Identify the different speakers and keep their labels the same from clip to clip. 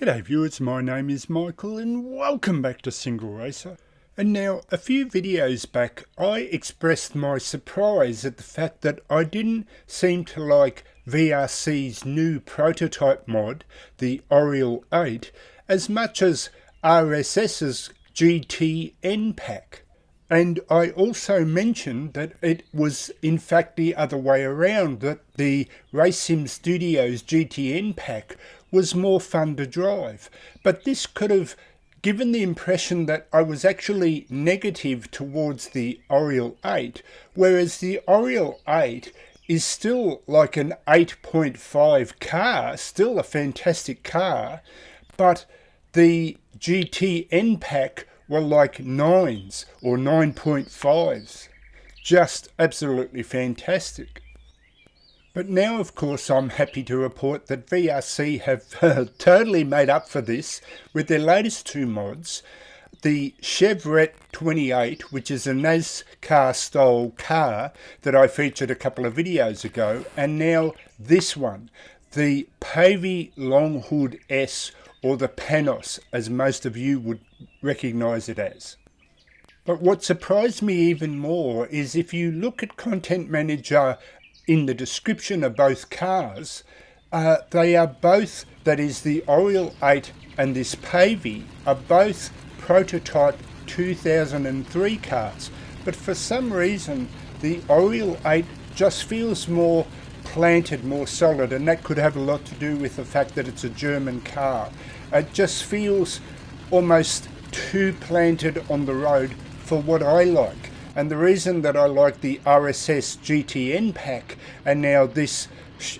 Speaker 1: G'day viewers, my name is Michael and welcome back to Single Racer. And now, a few videos back, I expressed my surprise at the fact that I didn't seem to like VRC's new prototype mod, the Auriel 8, as much as RSS's GTN pack. And I also mentioned that it was in fact the other way around, that the RaceSim Studios GTN pack was more fun to drive. But this could have given the impression that I was actually negative towards the Auriel 8, whereas the Auriel 8 is still like an 8.5 car, still a fantastic car, but the GTN pack were like 9s or 9.5s. Just absolutely fantastic. But now, of course, I'm happy to report that VRC have totally made up for this with their latest two mods. The Chevrette 28, which is a Nascar style car that I featured a couple of videos ago, and now this one, the Pavey Longhood S, or the Panos, as most of you would recognise it as. But what surprised me even more is if you look at Content Manager in the description of both cars, they are both, that is the Auriel 8 and this Pavey, are both prototype 2003 cars. But for some reason, the Auriel 8 just feels more planted, more solid, and that could have a lot to do with the fact that it's a German car. It just feels almost too planted on the road for what I like. And the reason that I like the RSS GTN pack and now this,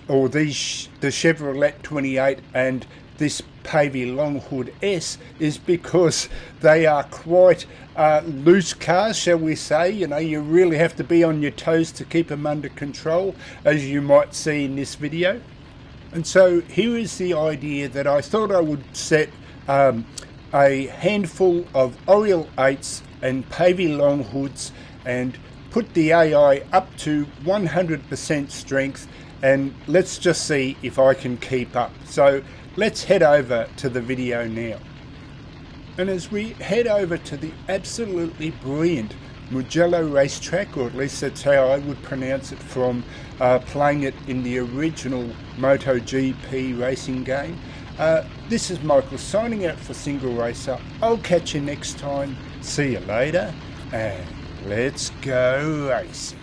Speaker 1: or these, the Chevrette 28 and this Pavey Longhood S, is because they are quite loose cars, shall we say. You know, you really have to be on your toes to keep them under control, as you might see in this video. And so here is the idea that I thought I would set a handful of Auriel 8s and Pavey Longhoods and put the AI up to 100% strength, and let's just see if I can keep up. So let's head over to the video now. And as we head over to the absolutely brilliant Mugello racetrack, or at least that's how I would pronounce it from playing it in the original MotoGP racing game. This is Michael signing out for Single Racer. I'll catch you next time. See you later, and let's go racing.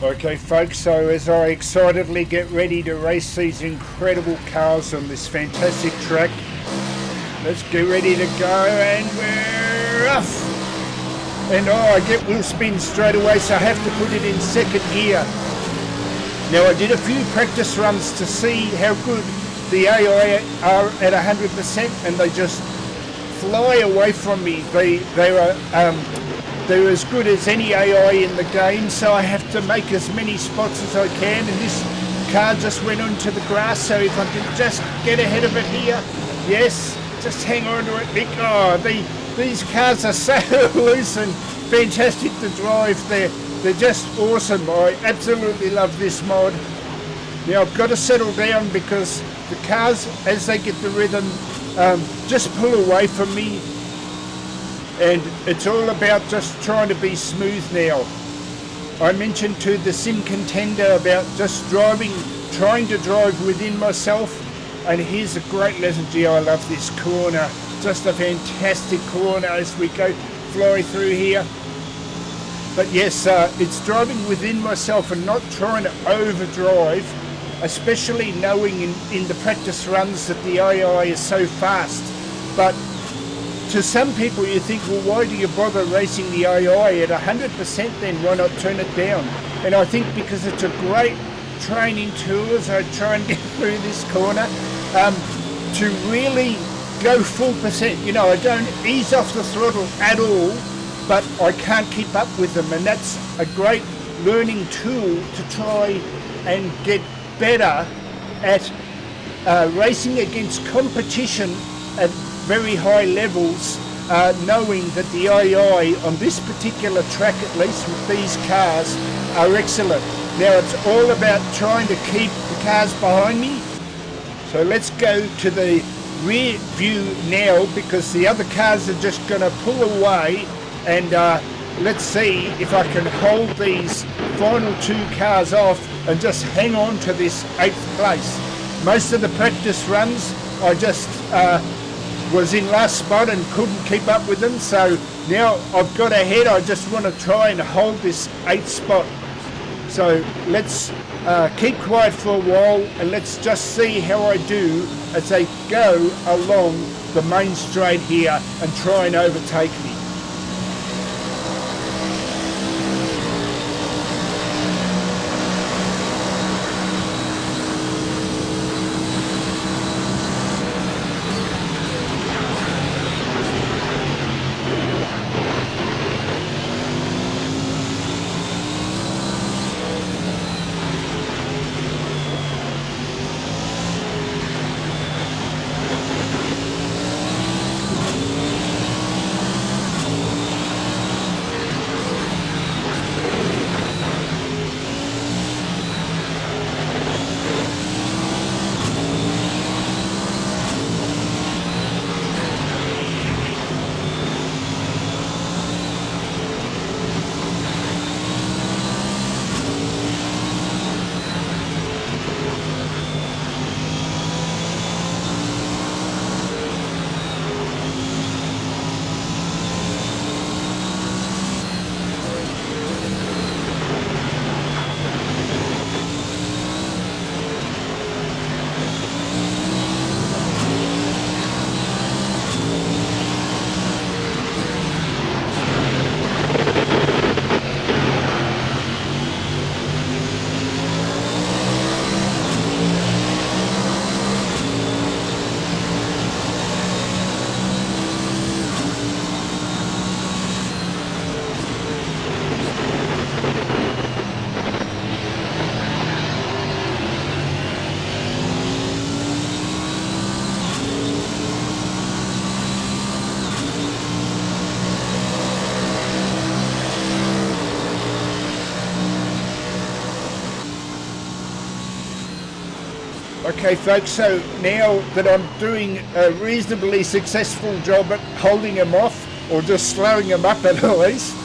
Speaker 1: Okay folks, so as I excitedly get ready to race these incredible cars on this fantastic track, let's get ready to go, and we're off! And I get wheel spin straight away, so I have to put it in second gear. Now I did a few practice runs to see how good the AI are at 100%, and they just fly away from me. They're as good as any AI in the game, so I have to make as many spots as I can, and this car just went onto the grass, so if I can just get ahead of it here, yes, just hang on to it, Nick. Oh, these cars are so loose and fantastic to drive. They're just awesome. I absolutely love this mod. Now I've got to settle down because the cars, as they get the rhythm, just pull away from me, and it's all about just trying to be smooth now. I mentioned to the sim contender about just trying to drive within myself, and here's a great lesson. Gee, I love this corner, just a fantastic corner as we go fly through here. But yes, it's driving within myself and not trying to overdrive, especially knowing in the practice runs that the AI is so fast. But to some people you think, well, why do you bother racing the AI at 100% then? Why not turn it down? And I think because it's a great training tool as I try and get through this corner, to really go full percent. You know, I don't ease off the throttle at all, but I can't keep up with them, and that's a great learning tool to try and get better at racing against competition at very high levels, knowing that the AI on this particular track, at least with these cars, are excellent. Now it's all about trying to keep the cars behind me So let's go to the rear view now, because the other cars are just going to pull away, and let's see if I can hold these final 2 cars off and just hang on to this 8th place. Most of the practice runs I just was in last spot and couldn't keep up with them, so now I've got ahead. I just want to try and hold this 8th spot. So let's keep quiet for a while, and let's just see how I do as they go along the main straight here and try and overtake me. Okay folks, so now that I'm doing a reasonably successful job at holding them off, or just slowing them up at least,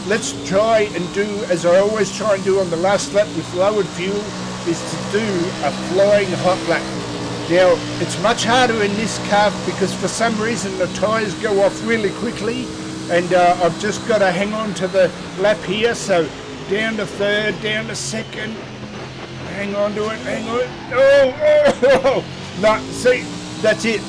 Speaker 1: let's try and do, as I always try and do on the last lap with lowered fuel, is to do a flying hot lap. Now, it's much harder in this car because for some reason the tyres go off really quickly, and I've just got to hang on to the lap here, so down to third, down to second, hang on to it, hang on. Oh, no, see, that's it.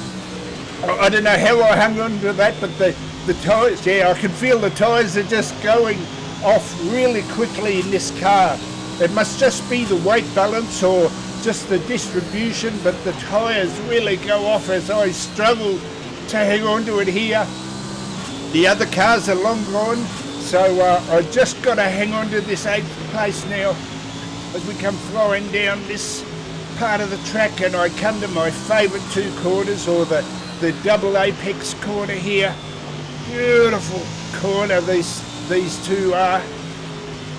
Speaker 1: I don't know how I hung on to that, but the tyres, yeah, I can feel the tyres are just going off really quickly in this car. It must just be the weight balance or just the distribution, but the tyres really go off as I struggle to hang on to it here. The other cars are long gone, so I just got to hang on to this 8th place now as we come flying down this part of the track, and I come to my favourite 2 corners, or the double apex corner here. Beautiful corner these 2 are,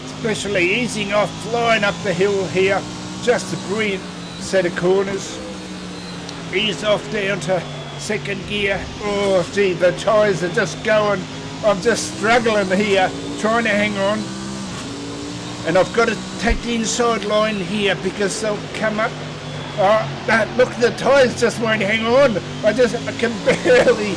Speaker 1: especially easing off, flying up the hill here. Just a brilliant set of corners. Ease off down to second gear. Oh gee, the tyres are just going. I'm just struggling here, trying to hang on. And I've got to take the inside line here because they'll come up. Look, the tyres just won't hang on. I can barely,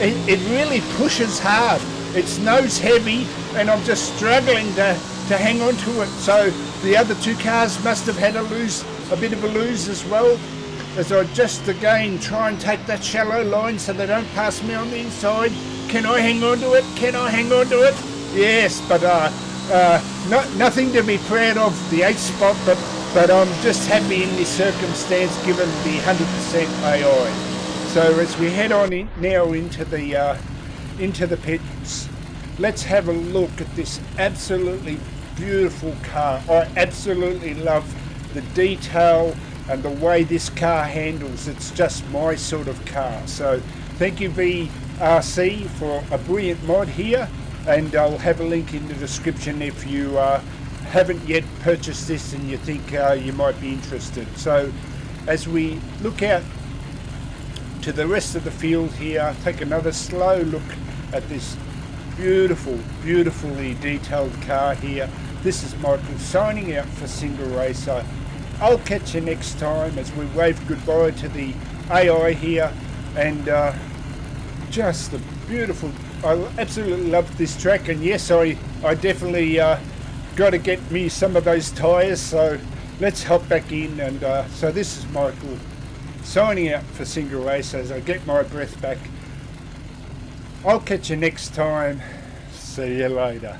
Speaker 1: it really pushes hard. It's nose heavy, and I'm just struggling to hang on to it. So the other 2 cars must have had a bit of a lose as well, as I just again try and take that shallow line so they don't pass me on the inside. Can I hang on to it? Can I hang on to it? Yes, but nothing to be proud of, the 8th spot, but I'm just happy in this circumstance given the 100% AI. So as we head on now into the pits, let's have a look at this absolutely beautiful car. I absolutely love the detail and the way this car handles. It's just my sort of car. So thank you VRC for a brilliant mod here, and I'll have a link in the description if you haven't yet purchased this and you think you might be interested. So as we look out to the rest of the field here, take another slow look at this beautifully detailed car here. This is Michael signing out for Single Racer. I'll catch you next time as we wave goodbye to the AI here, and just the beautiful, I absolutely love this track, and yes, I definitely got to get me some of those tyres, so let's hop back in. And so this is Michael signing out for Single Racer as I get my breath back. I'll catch you next time. See you later.